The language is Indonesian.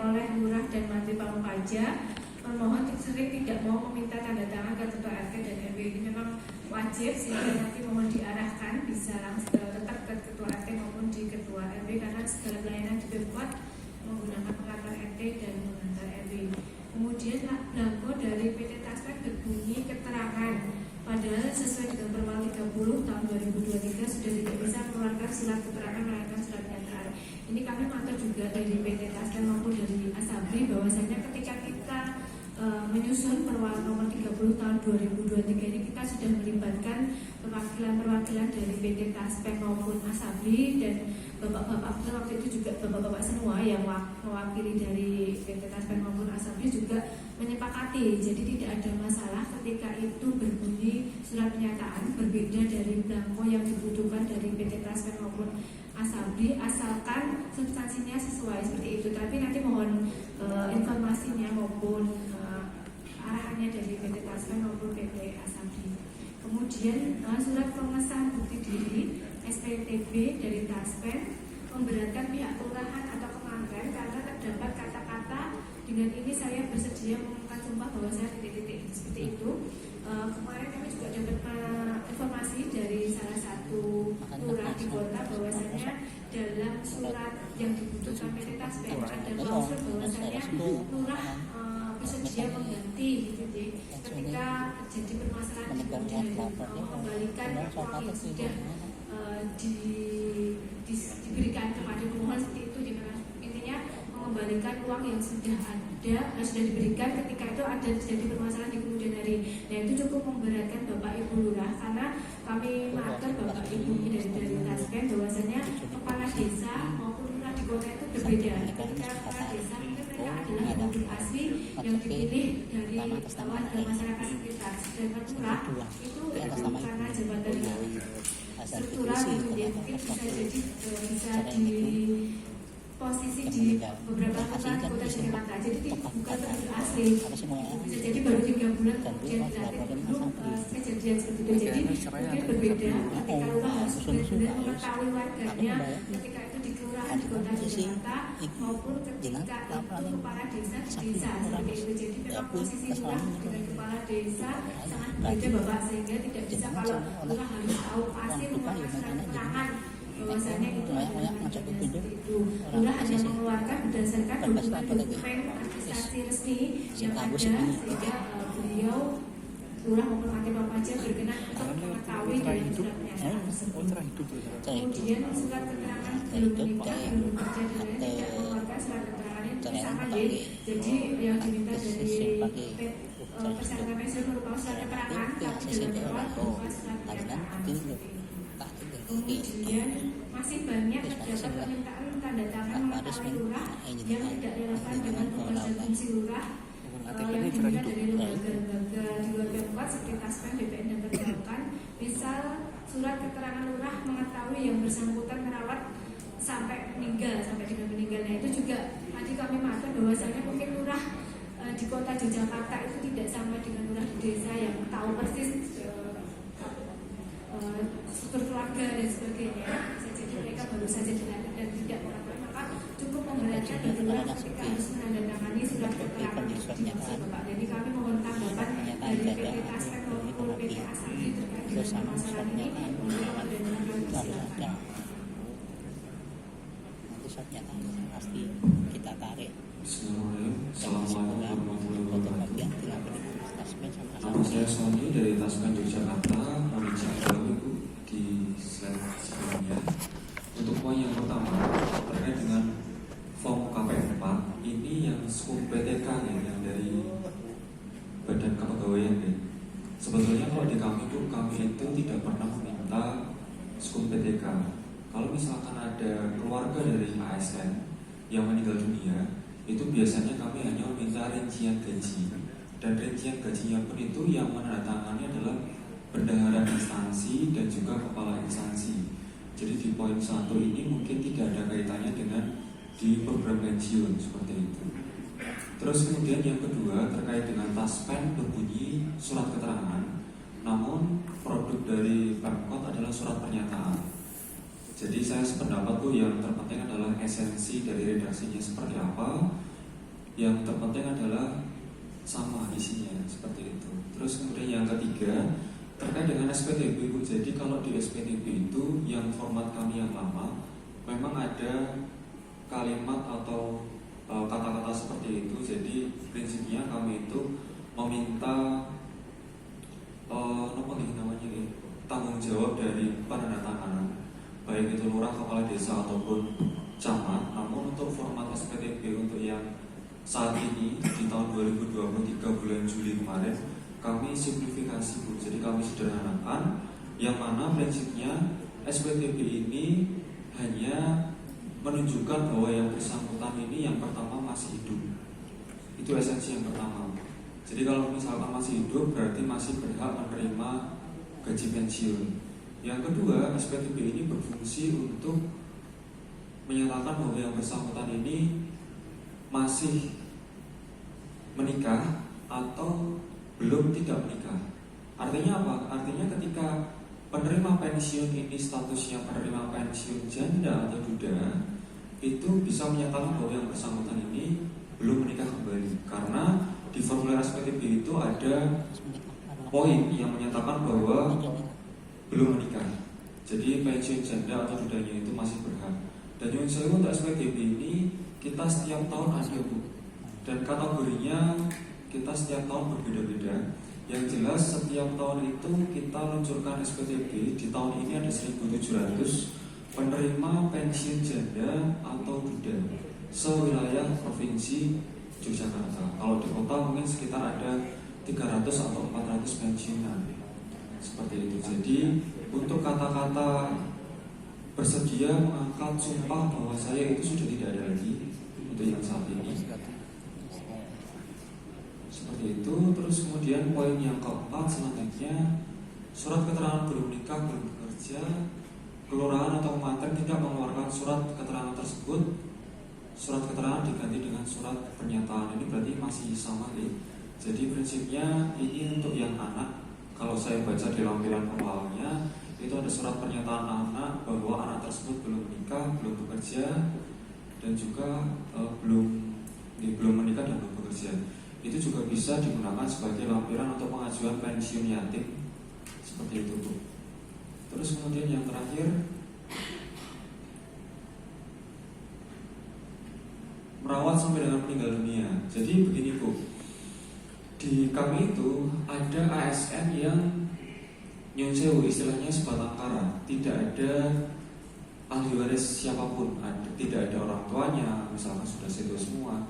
oleh Lurah dan Mantri Pamungkaja, permohon sering tidak mau meminta tanda tangan ke Ketua RT dan RW. Ini memang wajib, sehingga nanti mohon diarahkan bisa tetap ke Ketua RT maupun di Ketua RW, karena segala pelayanan di Pemkot menggunakan pengantar RT dan pengantar RW. Kemudian belangko dari PT Taspen berbunyi keterangan, padahal sesuai dengan Perpres 30 tahun 2023 sudah tidak bisa mengeluarkan surat keterangan melainkan surat pernyataan. Ini kami pantau juga dari PT Taspen maupun dari Asabri bahwasanya ketika kita menyusun Perwal nomor 30 tahun 2023 ini, kita sudah melibatkan perwakilan-perwakilan dari PT Taspen maupun Asabri, dan bapak-bapak waktu itu juga bapak-bapak semua yang mewakili dari PT Taspen maupun Asabri juga menyepakati. Jadi tidak ada masalah ketika itu berbunyi surat pernyataan berbeda dari belangko yang dibutuhkan dari PT Taspen maupun Asabri, asalkan substansinya sesuai seperti itu. Tapi nanti mohon informasinya maupun arahannya dari PT Taspen maupun PT Asabri. Kemudian surat pengesahan bukti diri SPTB dari Taspen memberatkan pihak kelurahan atau kemanten karena terdapat kata-kata dengan ini saya bersedia mengumumkan sumpah bahwa saya titik-titik seperti itu. Kemarin kami juga dapat informasi dari salah satu lurah di kota bahwasanya dalam surat yang dibutuhkan PT Taspen ada klausul bahwasanya lurah bersedia mengganti gitu deh, ketika terjadi permasalahan di kemudian mengembalikan uang yang sudah diberikan kepada pemohon seperti itu. Intinya mengembalikan uang yang sudah ada, sudah diberikan ketika itu ada terjadi permasalahan di kemudian hari. Nah itu cukup memberatkan Bapak Ibu Lurah, karena kami matur Bapak Ibu dari Taspen bahwasanya kepala desa maupun lurah di kota itu berbeda. Ketika kepala desa mereka adalah penduduk asli yang dipilih dari warga masyarakat sekitar, sedangkan lurah itu karena jabatan struktural gitu ya, mungkin bisa jadi bisa di posisi di beberapa kota di kota Jakarta, jadi bukan penduduk asli, bisa jadi baru 3 bulan kemudian dilatih belum kejadian seperti itu. Jadi mungkin berbeda ketika lurah harus benar-benar mengetahui warganya ketika itu di kelurahan di kota Jakarta maupun ketika itu kepala desa di desa seperti itu. Jadi memang posisi lurah dengan kepala desa sangat berbeda Bapak, sehingga tidak bisa kalau lurah harus tahu pasti mengeluarkan surat keterangan bahwasanya itu itu. Lurah hanya mengeluarkan berdasarkan dokumen administrasi resmi yang ada, sehingga beliau lurah maupun Mantri Pamungkaja berkenan untuk mengetahui dalam surat pernyataan tersebut. Kemudian surat keterangan belum menikah, belum bekerja dan tidak mengeluarkan surat keterangan yang sama ya. Jadi yang diminta dari tersangka pensiun merupakan surat keterangan, tapi dalam awal berupa surat pernyataan. Kemudian masih banyak terdapat permintaan tanda tangan mengetahui lurah yang tidak relevan dengan tugas dan fungsi lurah yang diminta dari lembaga-lembaga di luar Pemkot seperti Taspen, BPN dan perbankan. Misal surat keterangan lurah mengetahui yang bersangkutan merawat sampai meninggal, sampai dengan meninggal. Nah itu juga tadi kami matur bahwasanya mungkin lurah di kota Yogyakarta itu tidak sama dengan lurah di desa yang tahu persis struktur keluarga dan sebagainya. Bisa jadi mereka baru saja dilantik dan tidak mengetahui, maka cukup memberatkan bagi lurah ketika harus menandatangani surat keterangan di desa Bapak. Jadi kami mohon tanggapan dari PT Taspen maupun PT Asabri terkait dengan masalah ini untuk menandatangani silakan. Nanti suratnya pasti kita tarik. Assalamualaikum warahmatullahi wabarakatuh. Nama saya Sony dari Taspen Yogyakarta. Kami bicara Ibu di slide sebelumnya. Untuk poin yang pertama terkait dengan form KP4 ini yang skup PTK ya, yang dari Badan Kepegawaian ya. Sebetulnya kalau di kami itu tidak pernah meminta skup PTK. Kalau misalkan ada keluarga dari ASN yang meninggal dunia, itu biasanya kami hanya meminta rincian gaji, dan rincian gajinya pun itu yang menandatangani adalah bendahara instansi dan juga kepala instansi. Jadi di poin 1 ini mungkin tidak ada kaitannya dengan di program pensiun seperti itu. Terus kemudian yang kedua terkait dengan Taspen berbunyi surat keterangan, namun produk dari Pemkot adalah surat pernyataan. Jadi saya sependapat yang terpenting adalah esensi dari redaksinya seperti apa, yang terpenting adalah sama isinya seperti itu. Terus kemudian yang ketiga terkait dengan SPTB Bu. Jadi kalau di SPTB itu yang format kami yang lama memang ada kalimat atau kata-kata seperti itu. Jadi prinsipnya kami itu meminta tanggung jawab dari penandatanganan, baik itu lurah, kepala desa ataupun camat. Namun untuk format SPTB untuk yang saat ini di tahun 2023 bulan Juli kemarin kami simplifikasi Bu. Jadi kami sederhanakan, yang mana prinsipnya SPTB ini hanya menunjukkan bahwa yang bersangkutan ini yang pertama masih hidup. Itu esensi yang pertama. Jadi kalau misalkan masih hidup berarti masih berhak menerima gaji pensiun. Yang kedua, SPTB ini berfungsi untuk menyatakan bahwa yang bersangkutan ini masih menikah atau belum tidak menikah. Artinya apa? Artinya ketika penerima pensiun ini statusnya penerima pensiun janda atau duda, itu bisa menyatakan bahwa yang bersangkutan ini belum menikah kembali. Karena di formulir SPTB itu ada poin yang menyatakan bahwa belum menikah. Jadi pensiun janda atau dudanya itu masih berhak. Dan yang saya untuk SPTB ini kita setiap tahun ada Bu. Dan kategorinya kita setiap tahun berbeda-beda. Yang jelas setiap tahun itu kita luncurkan SPTB. Di tahun ini ada 1.700 penerima pensiun janda atau duda sewilayah provinsi Yogyakarta. Kalau di kota mungkin sekitar ada 300 atau 400 pensiunan. Seperti itu. Jadi untuk kata-kata bersedia mengangkat sumpah bahwa saya itu sudah tidak ada lagi untuk yang saat ini. Seperti itu. Terus kemudian poin yang keempat selanjutnya, surat keterangan belum nikah belum bekerja, kelurahan atau mantan tidak mengeluarkan surat keterangan tersebut, surat keterangan diganti dengan surat pernyataan. Ini berarti masih sama nih. Jadi prinsipnya ini untuk yang anak. Kalau saya baca di lampiran awalnya itu ada surat pernyataan anak bahwa anak tersebut belum menikah, belum bekerja, dan juga belum menikah dan belum bekerja. Itu juga bisa digunakan sebagai lampiran untuk pengajuan pensiun yatim. Seperti itu Bu. Terus kemudian yang terakhir, merawat sampai dengan meninggal dunia. Jadi begini Bu, di kami itu ada ASN yang nyun sewu, istilahnya sebatang kara, tidak ada ahli waris siapapun, tidak ada orang tuanya, misalkan sudah sedo semua.